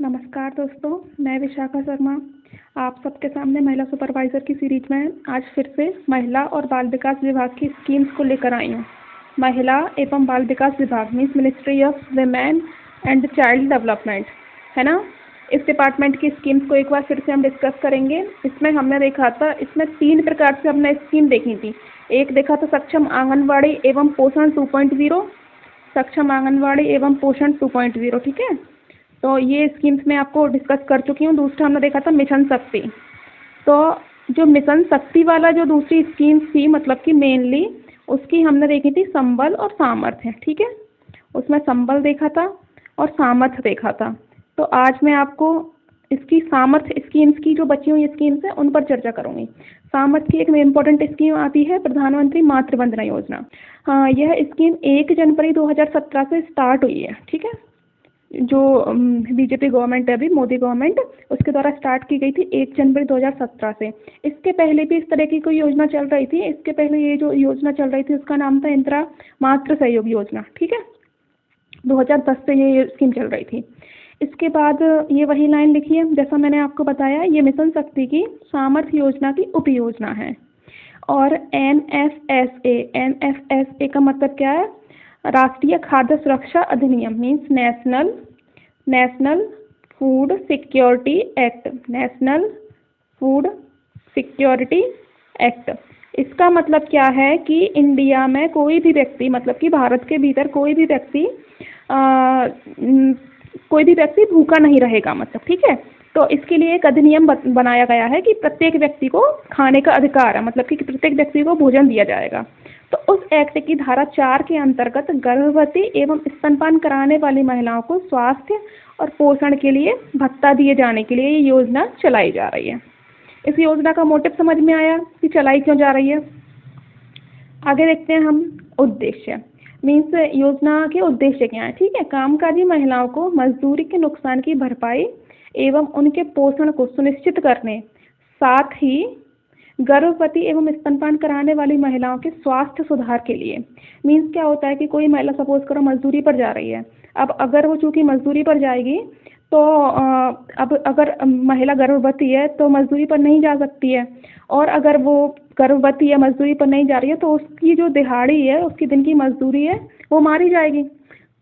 नमस्कार दोस्तों, मैं विशाखा शर्मा आप सबके सामने महिला सुपरवाइज़र की सीरीज में आज फिर से महिला और बाल विकास विभाग की स्कीम्स को लेकर आई हूँ। महिला एवं बाल विकास विभाग means ministry of women and child development, है ना। इस डिपार्टमेंट की स्कीम्स को एक बार फिर से हम डिस्कस करेंगे। इसमें हमने देखा था, इसमें 3 प्रकार से हमने स्कीम देखी थी। एक देखा था सक्षम आंगनवाड़ी एवं पोषण 2.0, सक्षम आंगनवाड़ी एवं पोषण 2.0, ठीक है। तो ये स्कीम्स मैं आपको डिस्कस कर चुकी हूँ। दूसरा हमने देखा था मिशन शक्ति। तो जो मिशन शक्ति वाला जो दूसरी स्कीम थी, मतलब कि मेनली उसकी हमने देखी थी संबल और सामर्थ्य, ठीक है। उसमें संबल देखा था और सामर्थ्य देखा था। तो आज मैं आपको इसकी सामर्थ्य स्कीम्स की जो बची हुई स्कीम्स हैं उन पर चर्चा करूँगी। सामर्थ्य की एक इम्पोर्टेंट स्कीम आती है प्रधानमंत्री मातृ वंदना योजना। हाँ, यह स्कीम 1 जनवरी 2017 से स्टार्ट हुई है, ठीक है। जो बीजेपी गवर्नमेंट है, अभी मोदी गवर्नमेंट, उसके द्वारा स्टार्ट की गई थी 1 जनवरी 2017 से। इसके पहले भी इस तरह की कोई योजना चल रही थी। इसके पहले ये जो योजना चल रही थी उसका नाम था इंदिरा मातृ सहयोग योजना, ठीक है। 2010 से ये स्कीम चल रही थी। इसके बाद ये वही लाइन लिखी है जैसा मैंने आपको बताया, ये मिशन शक्ति की सामर्थ्य योजना की उपयोजना है। और NFSA का मतलब क्या है? राष्ट्रीय खाद्य सुरक्षा अधिनियम means national food security act, national food security act. इसका मतलब क्या है कि इंडिया में कोई भी व्यक्ति, मतलब कि भारत के भीतर कोई भी व्यक्ति भूखा नहीं रहेगा, मतलब, ठीक है। तो इसके लिए एक अधिनियम बनाया गया है कि प्रत्येक व्यक्ति को खाने का अधिकार है, मतलब कि प्रत्येक व्यक्ति को भोजन दिया जाएगा। तो उस एक्ट की धारा 4 के अंतर्गत गर्भवती एवं स्तनपान कराने वाली महिलाओं को स्वास्थ्य और पोषण के लिए भत्ता दिए जाने के लिए ये योजना चलाई जा रही है। इस योजना का मोटिव समझ में आया कि चलाई क्यों जा रही है। आगे देखते हैं हम उद्देश्य मीन्स योजना के उद्देश्य क्या है, ठीक है। कामकाजी महिलाओं को मजदूरी के नुकसान की भरपाई एवं उनके पोषण को सुनिश्चित करने, साथ ही गर्भवती एवं स्तनपान कराने वाली महिलाओं के स्वास्थ्य सुधार के लिए। मीन्स क्या होता है कि कोई महिला सपोज करो मजदूरी पर जा रही है। अब अगर वो चूँकि मजदूरी पर जाएगी तो अब अगर महिला गर्भवती है तो मजदूरी पर नहीं जा सकती है, और अगर वो गर्भवती या मजदूरी पर नहीं जा रही है तो उसकी जो दिहाड़ी है, उसकी दिन की मजदूरी है, वो मारी जाएगी।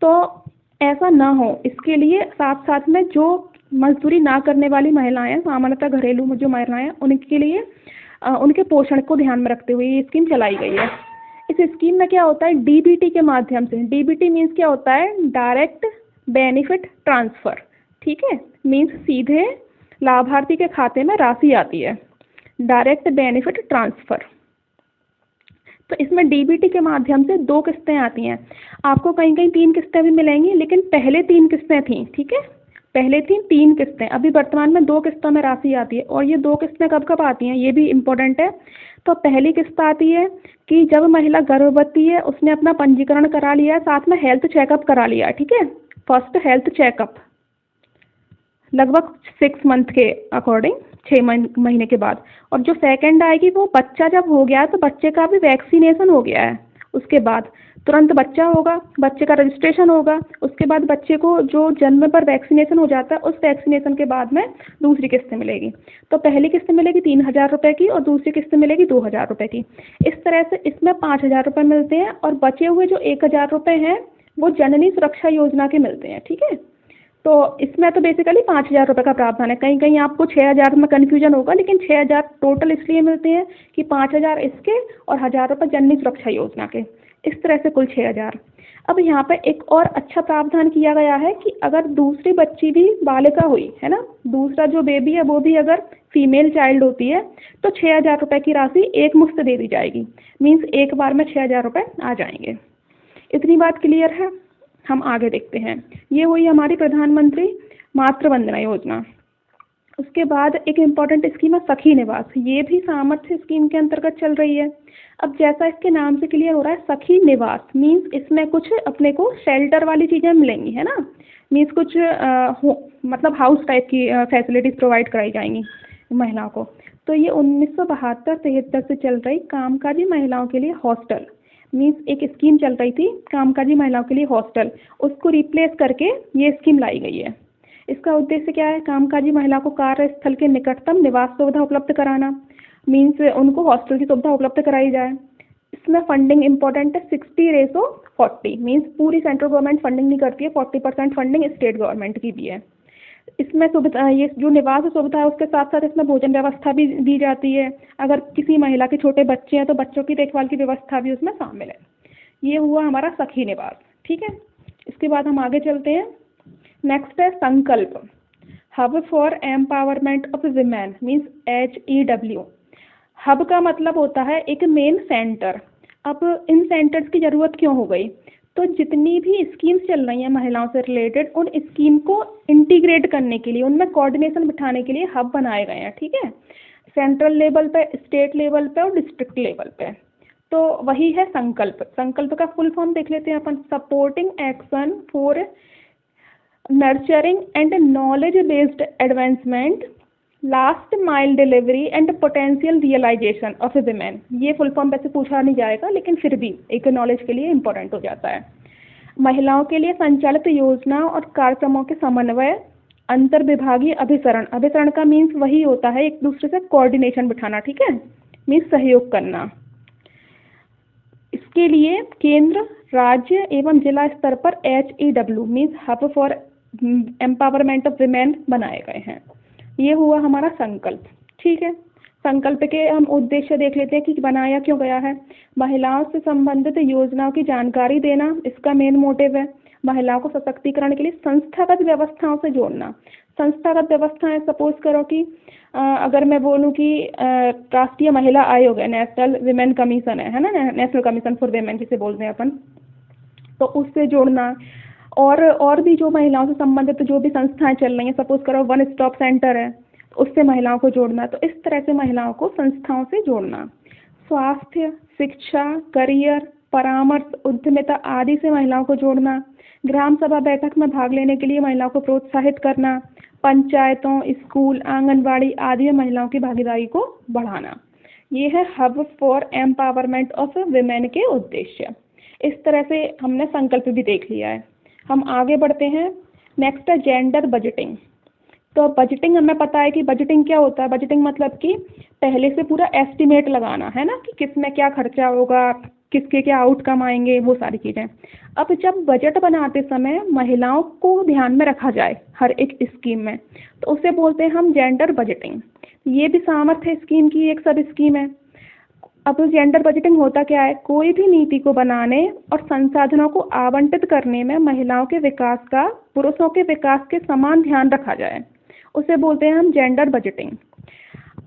तो ऐसा ना हो, इसके लिए साथ साथ में जो मजदूरी ना करने वाली महिलाएं हैं, सामान्यतः घरेलू जो महिलाएं हैं, उनके लिए उनके पोषण को ध्यान में रखते हुए ये स्कीम चलाई गई है। इस स्कीम में क्या होता है, डीबीटी के माध्यम से, डीबीटी मीन्स क्या होता है, डायरेक्ट बेनिफिट ट्रांसफ़र, ठीक है। मीन्स सीधे लाभार्थी के खाते में राशि आती है, डायरेक्ट बेनिफिट ट्रांसफ़र। तो इसमें डीबीटी के माध्यम से 2 किस्तें आती हैं। आपको कहीं कहीं 3 किस्तें भी मिलेंगी, लेकिन पहले 3 किस्तें थीं, ठीक है। पहले थी 3 किस्तें, अभी वर्तमान में 2 किस्तों में राशि आती है। और ये 2 किस्तें कब कब आती हैं, ये भी इम्पोर्टेंट है। तो पहली किस्त आती है कि जब महिला गर्भवती है, उसने अपना पंजीकरण करा लिया है, साथ में हेल्थ चेकअप करा लिया है, ठीक है। फर्स्ट हेल्थ चेकअप लगभग 6 मंथ के अकॉर्डिंग, 6 महीने के बाद। और जो सेकंड आएगी वो बच्चा जब हो गया है तो बच्चे का भी वैक्सीनेशन हो गया है, उसके बाद तुरंत बच्चा होगा, बच्चे का रजिस्ट्रेशन होगा। उसके बाद बच्चे को जो जन्म पर वैक्सीनेशन हो जाता है, उस वैक्सीनेशन के बाद में दूसरी किस्त मिलेगी। तो पहली किस्त मिलेगी 3,000 रुपये की और दूसरी किस्त मिलेगी 2,000 रुपये की। इस तरह से इसमें 5,000 रुपये मिलते हैं, और बचे हुए जो 1,000 रुपये हैं वो जननी सुरक्षा योजना के मिलते हैं, ठीक है। तो इसमें तो बेसिकली 5,000 रुपये का प्रावधान है। कहीं कहीं आपको 6,000 में कन्फ्यूजन होगा, लेकिन 6,000 टोटल इसलिए मिलते हैं कि 5,000 इसके और 1,000 रुपये जननी सुरक्षा योजना के, इस तरह से कुल 6,000। अब यहाँ पे एक और अच्छा प्रावधान किया गया है कि अगर दूसरी बच्ची भी बालिका हुई है ना, दूसरा जो बेबी है वो भी अगर फीमेल चाइल्ड होती है, तो 6,000 रुपये की राशि एक मुश्त दे दी जाएगी। मीन्स एक बार में 6,000 रुपये आ जाएंगे। इतनी बात क्लियर है। हम आगे देखते हैं। ये हुई हमारी प्रधानमंत्री मातृ वंदना योजना। उसके बाद एक इम्पॉर्टेंट स्कीम है सखी निवास। ये भी सामर्थ्य स्कीम के अंतर्गत चल रही है। अब जैसा इसके नाम से क्लियर हो रहा है, सखी निवास मीन्स इसमें कुछ अपने को शेल्टर वाली चीज़ें मिलेंगी, है ना। मीन्स कुछ मतलब हाउस टाइप की फैसिलिटीज़ प्रोवाइड कराई जाएंगी महिलाओं को। तो ये 1972-73 से चल रही कामकाजी महिलाओं के लिए हॉस्टल मीन्स एक स्कीम चल रही थी कामकाजी महिलाओं के लिए हॉस्टल, उसको रिप्लेस करके ये स्कीम लाई गई है। इसका उद्देश्य क्या है? कामकाजी महिला को कार्यस्थल के निकटतम निवास सुविधा उपलब्ध कराना, मीन्स उनको हॉस्टल की सुविधा उपलब्ध कराई जाए। इसमें फंडिंग इंपॉर्टेंट है, 60:40, मीन्स पूरी सेंट्रल गवर्नमेंट फंडिंग नहीं करती है, 40% फंडिंग स्टेट गवर्नमेंट की भी है। इसमें सुविधा, ये जो निवास सुविधा है उसके साथ साथ इसमें भोजन व्यवस्था भी दी जाती है। अगर किसी महिला के छोटे बच्चे हैं तो बच्चों की देखभाल की व्यवस्था भी उसमें शामिल है। ये हुआ हमारा सखी निवास, ठीक है। इसके बाद हम आगे चलते हैं। नेक्स्ट है संकल्प, hub for empowerment of women, means HEW। Hub का मतलब होता है एक मेन सेंटर। अब इन सेंटर्स की ज़रूरत क्यों हो गई? तो जितनी भी स्कीम्स चल रही हैं महिलाओं से रिलेटेड, उन स्कीम को इंटीग्रेट करने के लिए, उनमें कोऑर्डिनेशन बिठाने के लिए हब बनाए गए हैं, ठीक है। सेंट्रल लेवल पे, स्टेट लेवल पे और डिस्ट्रिक्ट लेवल पे। तो वही है संकल्प। संकल्प का फुल फॉर्म देख लेते हैं अपन, supporting action for nurturing and knowledge based advancement, last mile delivery and potential realisation of women. ये फुल फॉर्म वैसे पूछा नहीं जाएगा, लेकिन फिर भी एक नॉलेज के लिए इम्पोर्टेंट हो जाता है। महिलाओं के लिए संचालित योजना और कार्यक्रमों के समन्वय, अंतर विभागीय अभिसरण। अभिसरण का मीन्स वही होता है एक दूसरे से कोऑर्डिनेशन बिठाना, ठीक है, मीन्स सहयोग करना। इसके लिए केंद्र, राज्य एवं जिला स्तर पर HEW means hub for empowerment of women बनाए गए हैं। ये हुआ हमारा संकल्प, ठीक है। संकल्प के हम उद्देश्य देख लेते हैं कि बनाया क्यों गया है। महिलाओं से संबंधित योजनाओं की जानकारी देना इसका मेन मोटिव है। महिलाओं को सशक्तिकरण के लिए संस्थागत व्यवस्थाओं से जोड़ना। संस्थागत व्यवस्थाएं, सपोज करो कि अगर मैं बोलूँ कि राष्ट्रीय महिला आयोग है, नेशनल विमेन कमीशन है ना, नेशनल कमीशन फॉर विमेन जिसे बोलते हैं अपन, तो उससे जोड़ना। और भी जो महिलाओं से संबंधित जो भी संस्थाएं चल रही हैं, सपोज करो वन स्टॉप सेंटर है, उससे महिलाओं को जोड़ना। तो इस तरह से महिलाओं को संस्थाओं से जोड़ना। स्वास्थ्य, शिक्षा, करियर, परामर्श, उद्यमिता आदि से महिलाओं को जोड़ना। ग्राम सभा बैठक में भाग लेने के लिए महिलाओं को प्रोत्साहित करना। पंचायतों, स्कूल, आंगनबाड़ी आदि में महिलाओं की भागीदारी को बढ़ाना। ये है hub for empowerment of women के उद्देश्य। इस तरह से हमने संकल्प भी देख लिया है। हम आगे बढ़ते हैं। नेक्स्ट है जेंडर बजटिंग। तो बजटिंग हमें पता है कि बजटिंग क्या होता है। बजटिंग मतलब कि पहले से पूरा एस्टिमेट लगाना है ना, कि किस में क्या खर्चा होगा, किसके क्या आउटकम आएंगे, वो सारी चीज़ें। अब जब बजट बनाते समय महिलाओं को ध्यान में रखा जाए हर एक स्कीम में, तो उसे बोलते हैं हम जेंडर बजटिंग। ये भी सामर्थ्य स्कीम की एक सब स्कीम है। अब जेंडर बजटिंग होता क्या है? कोई भी नीति को बनाने और संसाधनों को आवंटित करने में महिलाओं के विकास का पुरुषों के विकास के समान ध्यान रखा जाए, उसे बोलते हैं हम जेंडर बजटिंग।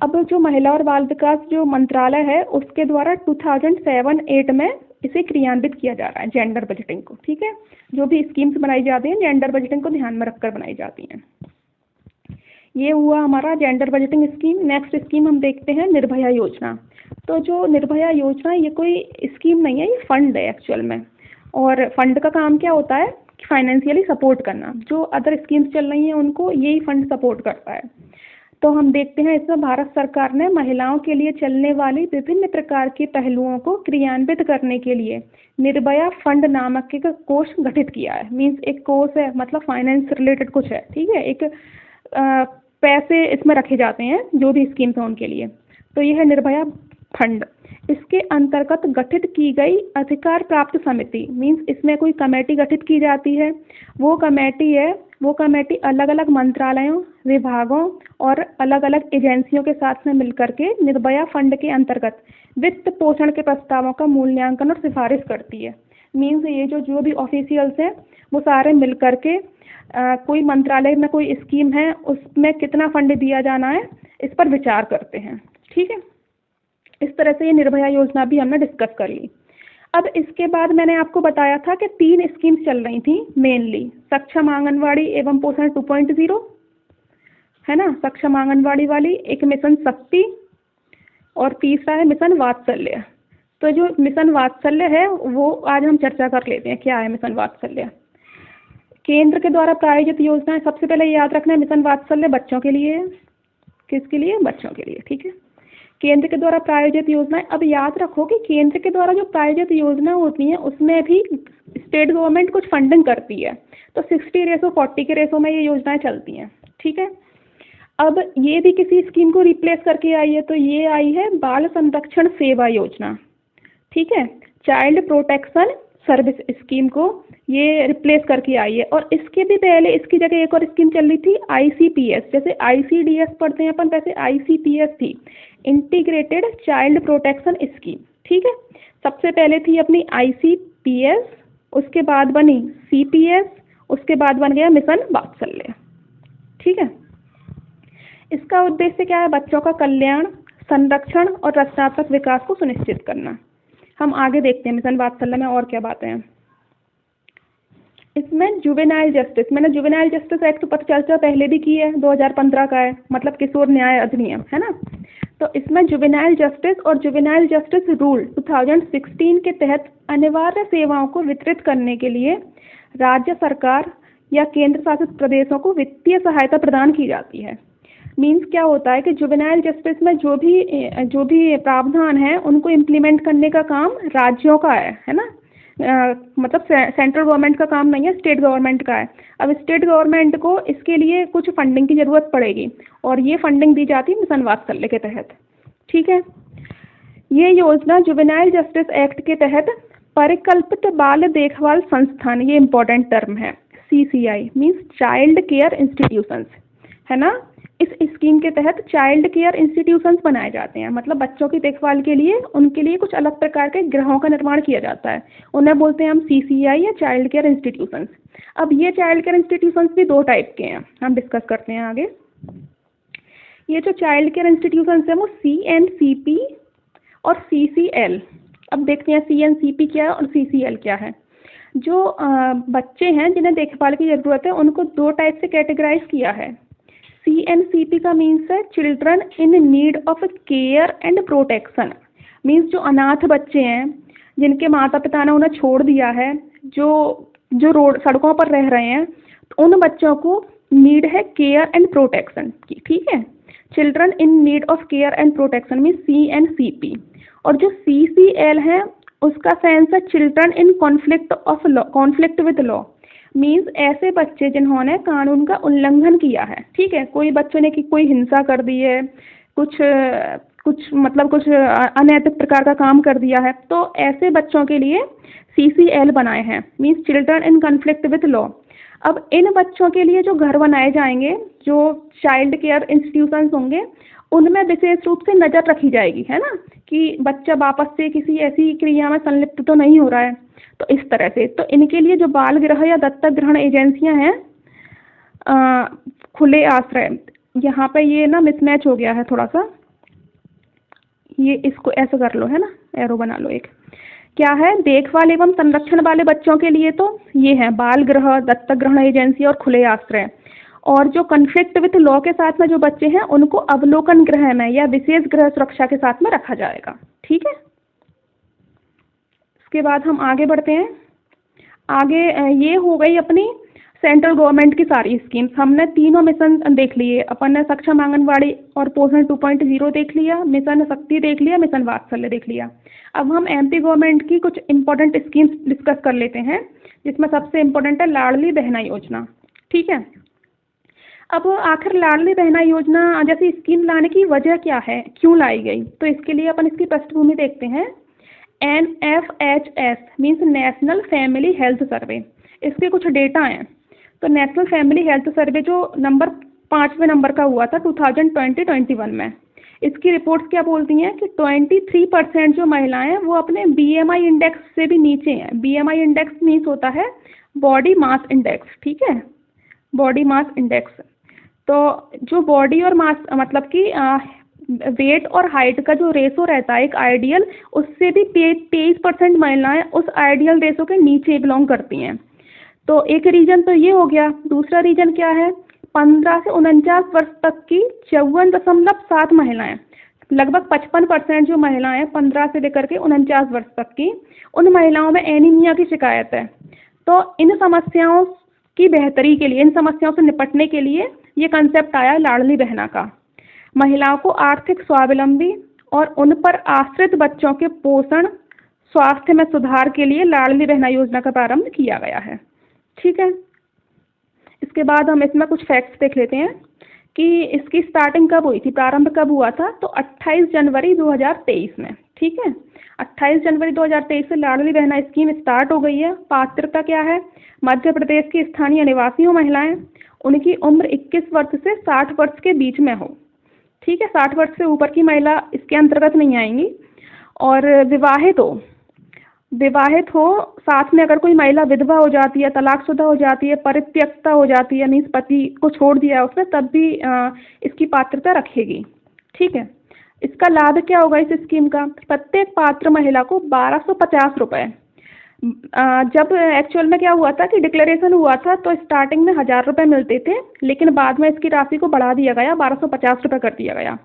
अब जो महिला और बाल विकास जो मंत्रालय है, उसके द्वारा 2007-8 में इसे क्रियान्वित किया जा रहा है जेंडर बजटिंग को, ठीक है। जो भी स्कीम्स बनाई जाती हैं जेंडर बजटिंग को ध्यान में रखकर बनाई जाती हैं। ये हुआ हमारा gender budgeting scheme. Next scheme हम देखते हैं निर्भया योजना। तो जो निर्भया योजना, ये कोई स्कीम नहीं है, ये फंड है एक्चुअल में। और फंड का काम क्या होता है? फाइनेंशियली सपोर्ट करना। जो अदर स्कीम्स चल रही हैं उनको यही फंड सपोर्ट करता है। तो हम देखते हैं इसमें भारत सरकार ने महिलाओं के लिए चलने वाली विभिन्न प्रकार के पहलुओं को क्रियान्वित करने के लिए निर्भया फंड नामक एक कोष गठित किया है। मीन्स एक कोष है, मतलब फाइनेंस रिलेटेड कुछ है, ठीक है। एक पैसे इसमें रखे जाते हैं जो भी स्कीम्स हैं उनके लिए। तो यह है निर्भया फंड। इसके अंतर्गत गठित की गई अधिकार प्राप्त समिति, मीन्स इसमें कोई कमेटी गठित की जाती है। वो कमेटी अलग अलग मंत्रालयों, विभागों और अलग अलग एजेंसियों के साथ में मिलकर के निर्भया फंड के अंतर्गत वित्त पोषण के प्रस्तावों का मूल्यांकन और सिफारिश करती है। मीन्स ये जो भी ऑफिशियल्स हैं वो सारे मिल करके कोई मंत्रालय में कोई स्कीम है उसमें कितना फंड दिया जाना है इस पर विचार करते हैं, ठीक है। इस तरह से ये निर्भया योजना भी हमने डिस्कस कर ली। अब इसके बाद मैंने आपको बताया था कि 3 स्कीम्स चल रही थी मेनली, सक्षम आंगनवाड़ी एवं पोषण 2.0 है ना, सक्षम आंगनवाड़ी वाली, एक मिशन शक्ति और तीसरा है मिशन वात्सल्य। तो जो मिशन वात्सल्य है वो आज हम चर्चा कर लेते हैं, क्या है मिशन वात्सल्य। केंद्र के द्वारा प्रायोजित योजना, सबसे पहले याद रखना है मिशन वात्सल्य बच्चों के लिए है। किसके लिए? बच्चों के लिए, ठीक है। केंद्र के द्वारा प्रायोजित योजनाएं, अब याद रखो कि केंद्र के द्वारा जो प्रायोजित योजना होती हैं उसमें भी स्टेट गवर्नमेंट कुछ फंडिंग करती है, तो 60:40 के रेशो में ये योजनाएं चलती हैं, ठीक है। अब ये भी किसी स्कीम को रिप्लेस करके आई है, तो ये आई है बाल संरक्षण सेवा योजना, ठीक है, चाइल्ड प्रोटेक्शन सर्विस स्कीम को ये रिप्लेस करके आई है। और इसके भी पहले इसकी जगह एक और स्कीम चल रही थी ICPS, जैसे ICDS पढ़ते हैं अपन वैसे ICPS थी, इंटीग्रेटेड चाइल्ड प्रोटेक्शन स्कीम, ठीक है। सबसे पहले थी अपनी ICPS, उसके बाद बनी CPS, उसके बाद बन गया मिशन वात्सल्य, ठीक है। इसका उद्देश्य क्या है? बच्चों का कल्याण, संरक्षण और रचनात्मक विकास को सुनिश्चित करना। हम आगे देखते हैं मिशन वात्सल्य में और क्या बातें हैं। इसमें जुवेनाइल जस्टिस, मैंने जुवेनाइल जस्टिस एक्ट पर चर्चा पहले भी की है, 2015 का है, मतलब किशोर न्याय अधिनियम, है ना। तो इसमें जुवेनाइल जस्टिस और जुवेनाइल जस्टिस रूल 2016 के तहत अनिवार्य सेवाओं को वितरित करने के लिए राज्य सरकार या केंद्र शासित प्रदेशों को वित्तीय सहायता प्रदान की जाती है। मीन्स क्या होता है कि जुवेनाइल जस्टिस में जो भी प्रावधान है उनको इम्प्लीमेंट करने का काम राज्यों का है ना। मतलब सेंट्रल गवर्नमेंट का काम नहीं है, स्टेट गवर्नमेंट का है। अब स्टेट गवर्नमेंट को इसके लिए कुछ फंडिंग की ज़रूरत पड़ेगी और ये फंडिंग दी जाती है मिशन वात्सल्य के तहत, ठीक है। ये योजना जुवेनाइल जस्टिस एक्ट के तहत परिकल्पित बाल देखभाल संस्थान, ये इम्पोर्टेंट टर्म है, CCI means child care institutions, है ना। इस स्कीम के तहत चाइल्ड केयर इंस्टीट्यूशंस बनाए जाते हैं, मतलब बच्चों की देखभाल के लिए उनके लिए कुछ अलग प्रकार के गृहों का निर्माण किया जाता है, उन्हें बोलते हैं हम CCI या चाइल्ड केयर इंस्टीट्यूशंस। अब ये चाइल्ड केयर इंस्टीट्यूशंस भी दो टाइप के हैं, हम डिस्कस करते हैं आगे। ये जो चाइल्ड केयर इंस्टीट्यूशंस है वो CNCP और CCL। अब देखते हैं CNCP क्या है और CCL क्या है। जो बच्चे हैं जिन्हें देखभाल की ज़रूरत है उनको दो टाइप से कैटेगराइज किया है। CNCP का मीन्स है children in need of care and protection, means जो अनाथ बच्चे हैं जिनके माता पिता ने उन्हें छोड़ दिया है, जो रोड सड़कों पर रह रहे हैं, तो उन बच्चों को नीड है केयर एंड प्रोटेक्शन की, ठीक है। Children in need of care and protection means CNCP। और जो CCL है उसका सेंस है children in conflict with law, means ऐसे बच्चे जिन्होंने कानून का उल्लंघन किया है, ठीक है। कोई बच्चों ने कोई हिंसा कर दी है, कुछ अनैतिक प्रकार का काम कर दिया है, तो ऐसे बच्चों के लिए CCL बनाए हैं, means children in conflict with law. अब इन बच्चों के लिए जो घर बनाए जाएंगे, जो चाइल्ड केयर इंस्टीट्यूशंस होंगे, उनमें विशेष रूप से नज़र रखी जाएगी, है ना, कि बच्चा वापस से किसी ऐसी क्रिया में संलिप्त तो नहीं हो रहा है। तो इस तरह से तो इनके लिए जो बाल गृह या दत्तक ग्रहण एजेंसियां हैं, खुले आश्रय, यहाँ पे ये ना मिसमैच हो गया है थोड़ा सा, ये इसको ऐसे कर लो, है ना, एरो बना लो एक। क्या है? देखभाल एवं संरक्षण वाले बच्चों के लिए तो ये है बाल गृह, दत्तक ग्रहण एजेंसी और खुले आश्रय। और जो कन्फ्लिक्ट विथ लॉ के साथ में जो बच्चे हैं उनको अवलोकन गृह में या विशेष गृह सुरक्षा के साथ में रखा जाएगा, ठीक है। इसके बाद हम आगे बढ़ते हैं। आगे ये हो गई अपनी सेंट्रल गवर्नमेंट की सारी स्कीम्स। हमने तीनों मिशन देख लिए, अपन ने सक्षम आंगनवाड़ी और पोषण 2.0 देख लिया, मिशन शक्ति देख लिया, मिशन वात्सल्य देख लिया। अब हम MP गवर्नमेंट की कुछ इंपॉर्टेंट स्कीम्स डिस्कस कर लेते हैं, जिसमें सबसे इम्पोर्टेंट है लाडली बहना योजना, ठीक है। अब आखिर लाडली बहना योजना जैसी स्कीम लाने की वजह क्या है, क्यों लाई गई, तो इसके लिए अपन इसकी पृष्ठभूमि देखते हैं। NFHS means national family health survey, इसके कुछ डेटा हैं। तो नेशनल फैमिली हेल्थ सर्वे जो 5वें नंबर का हुआ था 2020-21 में, इसकी रिपोर्ट्स क्या बोलती हैं कि 23% जो महिलाएं हैं वो अपने BMI इंडेक्स से भी नीचे हैं। BMI इंडेक्स मीन्स होता है बॉडी मास इंडेक्स, ठीक है, बॉडी मास इंडेक्स। तो जो बॉडी और मास मतलब कि वेट और हाइट का जो रेशो रहता है एक आइडियल, उससे भी 23% महिलाएं उस आइडियल रेशो के नीचे बिलोंग करती हैं। तो एक रीजन तो ये हो गया। दूसरा रीजन क्या है? 15 से 49 वर्ष तक की 54.7 महिलाएं, लगभग 55% जो महिलाएं 15 से लेकर के 49 वर्ष तक की, उन महिलाओं में एनीमिया की शिकायत है। तो इन समस्याओं की बेहतरी के लिए, इन समस्याओं से निपटने के लिए ये कंसेप्ट आया लाडली बहना का। महिलाओं को आर्थिक स्वावलंबी और उन पर आश्रित बच्चों के पोषण स्वास्थ्य में सुधार के लिए लाडली बहना योजना का प्रारंभ किया गया है। ठीक है, इसके बाद हम इसमें कुछ फैक्ट्स देख लेते हैं कि इसकी स्टार्टिंग कब हुई थी, प्रारंभ कब हुआ था। तो 28 जनवरी 2023 में। ठीक है, 28 जनवरी 2023 से लाडली बहना स्कीम स्टार्ट हो गई है। पात्रता क्या है, मध्य प्रदेश की स्थानीय निवासी हो महिलाएं, उनकी उम्र 21 वर्ष से 60 वर्ष के बीच में हो। ठीक है, 60 वर्ष से ऊपर की महिला इसके अंतर्गत नहीं आएंगी। और विवाहित हो, साथ में अगर कोई महिला विधवा हो जाती है, तलाकशुदा हो जाती है, परित्यक्ता हो जाती है, मीन्स पति को छोड़ दिया है उसने, तब भी इसकी पात्रता रखेगी। ठीक है, इसका लाभ क्या होगा इस स्कीम का, प्रत्येक पात्र महिला को 1250 रुपये। जब एक्चुअल में क्या हुआ था कि डिक्लेरेशन हुआ था तो स्टार्टिंग में 1000 रुपये मिलते थे, लेकिन बाद में इसकी राशि को बढ़ा दिया गया, 1250 रुपये कर दिया गया।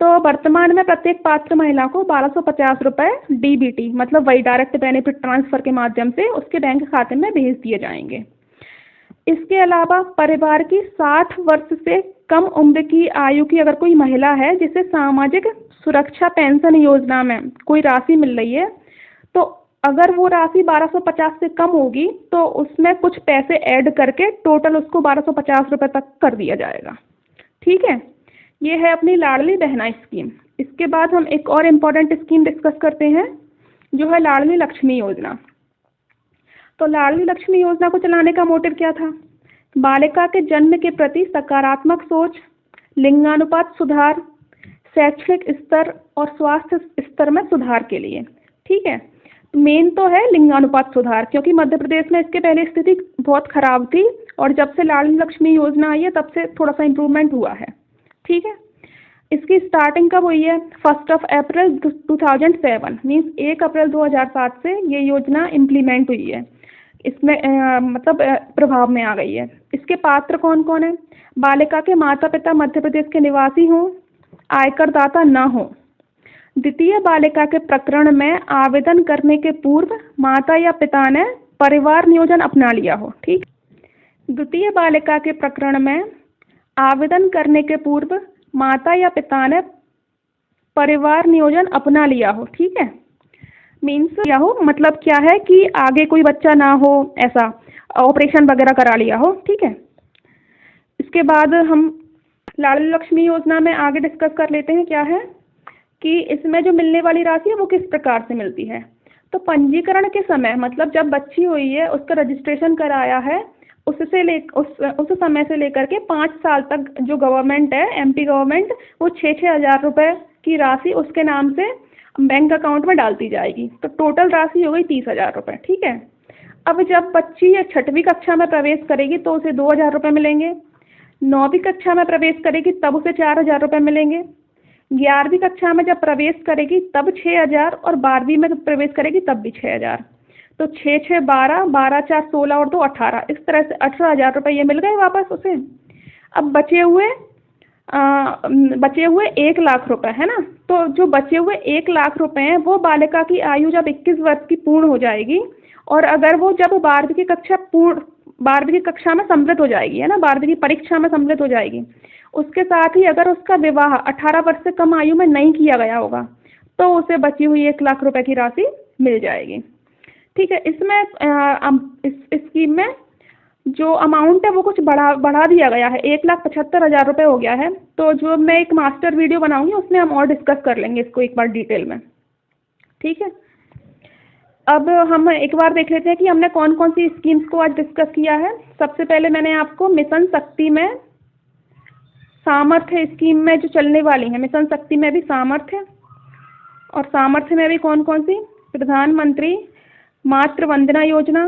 तो वर्तमान में प्रत्येक पात्र महिला को 1250 रुपये डीबीटी मतलब वही डायरेक्ट बेनिफिट ट्रांसफर के माध्यम से उसके बैंक खाते में भेज दिए जाएंगे। इसके अलावा परिवार की 60 वर्ष से कम उम्र की आयु की अगर कोई महिला है जिसे सामाजिक सुरक्षा पेंशन योजना में कोई राशि मिल रही है, तो अगर वो राशि 1250 से कम होगी तो उसमें कुछ पैसे ऐड करके टोटल उसको 1250 रुपये तक कर दिया जाएगा। ठीक है, ये है अपनी लाडली बहना स्कीम। इसके बाद हम एक और इम्पॉर्टेंट स्कीम डिस्कस करते हैं जो है लाडली लक्ष्मी योजना। तो लाडली लक्ष्मी योजना को चलाने का मोटिव क्या था, बालिका के जन्म के प्रति सकारात्मक सोच, लिंगानुपात सुधार, शैक्षणिक स्तर और स्वास्थ्य स्तर में सुधार के लिए। ठीक है, मेन तो है लिंगानुपात सुधार, क्योंकि मध्य प्रदेश में इसके पहले स्थिति बहुत खराब थी और जब से लाडली लक्ष्मी योजना आई है तब से थोड़ा सा इम्प्रूवमेंट हुआ है। ठीक है, इसकी स्टार्टिंग कब हुई है, 1 अप्रैल 2007 मीन्स 1 अप्रैल 2007 से ये योजना इम्प्लीमेंट हुई है, इसमें मतलब प्रभाव में आ गई है। इसके पात्र कौन कौन है, बालिका के माता पिता मध्य प्रदेश के निवासी हों, आयकर दाता न हो, द्वितीय बालिका के प्रकरण में आवेदन करने के पूर्व माता या पिता ने परिवार नियोजन अपना लिया हो। ठीक, द्वितीय बालिका के प्रकरण में आवेदन करने के पूर्व माता या पिता ने परिवार नियोजन अपना लिया हो। ठीक है, मीन्स क्या हो, मतलब क्या है कि आगे कोई बच्चा ना हो, ऐसा ऑपरेशन वगैरह करा लिया हो। ठीक है, इसके बाद हम लाडली लक्ष्मी योजना में आगे डिस्कस कर लेते हैं क्या है कि इसमें जो मिलने वाली राशि है वो किस प्रकार से मिलती है। तो पंजीकरण के समय मतलब जब बच्ची हुई है उसका रजिस्ट्रेशन कराया है उस समय से लेकर के 5 साल तक जो गवर्नमेंट है, एमपी गवर्नमेंट, वो 6-6 हज़ार रुपये की राशि उसके नाम से बैंक अकाउंट में डालती जाएगी। तो टोटल राशि हो गई 30,000 रुपये। ठीक है, अब जब बच्ची 6वीं कक्षा में प्रवेश करेगी तो उसे 2,000 रुपये मिलेंगे, 9वीं कक्षा में प्रवेश करेगी तब उसे 4,000 रुपये मिलेंगे, 11वीं कक्षा में जब प्रवेश करेगी तब 6,000 और 12वीं में प्रवेश करेगी तब भी 6,000। तो 6-6 12, 12-4 16 और 2 18, इस तरह से 18,000 रुपये ये मिल गए वापस उसे। अब बचे हुए 1 लाख रुपए है ना, तो जो बचे हुए 1 लाख रुपए हैं वो बालिका की आयु जब 21 वर्ष की पूर्ण हो जाएगी और अगर वो जब 12वीं की कक्षा में सम्मिलित हो जाएगी, है ना, 12वीं की परीक्षा में सम्मिलित हो जाएगी, उसके साथ ही अगर उसका विवाह 18 वर्ष से कम आयु में नहीं किया गया होगा तो उसे बची हुई 1 लाख रुपए की राशि मिल जाएगी। ठीक है, इसमें इस स्कीम में जो अमाउंट है वो कुछ बढ़ा दिया गया है, 1,75,000 रुपये हो गया है। तो जो मैं एक मास्टर वीडियो बनाऊंगी उसमें हम और डिस्कस कर लेंगे इसको एक बार डिटेल में। ठीक है, अब हम एक बार देख लेते हैं कि हमने कौन कौन सी स्कीम्स को आज डिस्कस किया है। सबसे पहले मैंने आपको मिशन शक्ति में सामर्थ्य स्कीम में जो चलने वाली है, मिशन शक्ति में भी सामर्थ्य, और सामर्थ्य में भी कौन कौन सी, प्रधानमंत्री मातृ वंदना योजना,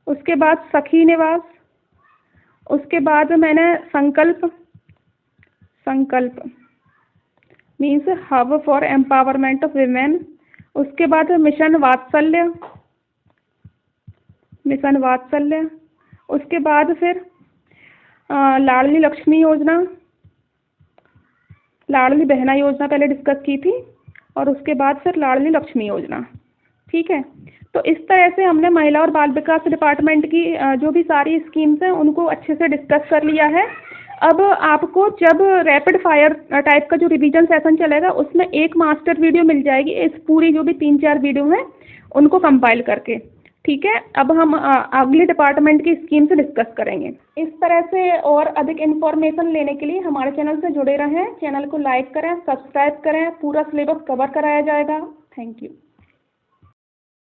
उसके बाद सखी निवास, उसके बाद मैंने संकल्प means hub for empowerment of women, उसके बाद मिशन वात्सल्य, उसके बाद फिर लाडली लक्ष्मी योजना, लाडली बहना योजना पहले डिस्कस की थी, और उसके बाद फिर लाडली लक्ष्मी योजना। ठीक है, तो इस तरह से हमने महिला और बाल विकास डिपार्टमेंट की जो भी सारी स्कीम्स हैं उनको अच्छे से डिस्कस कर लिया है। अब आपको जब रैपिड फायर टाइप का जो रिवीजन सेशन चलेगा उसमें एक मास्टर वीडियो मिल जाएगी इस पूरी जो भी 3-4 वीडियो हैं उनको कंपाइल करके। ठीक है, अब हम अगले डिपार्टमेंट की स्कीम से डिस्कस करेंगे। इस तरह से और अधिक इन्फॉर्मेशन लेने के लिए हमारे चैनल से जुड़े रहें, चैनल को लाइक करें, सब्सक्राइब करें, पूरा सिलेबस कवर कराया जाएगा। Thank you.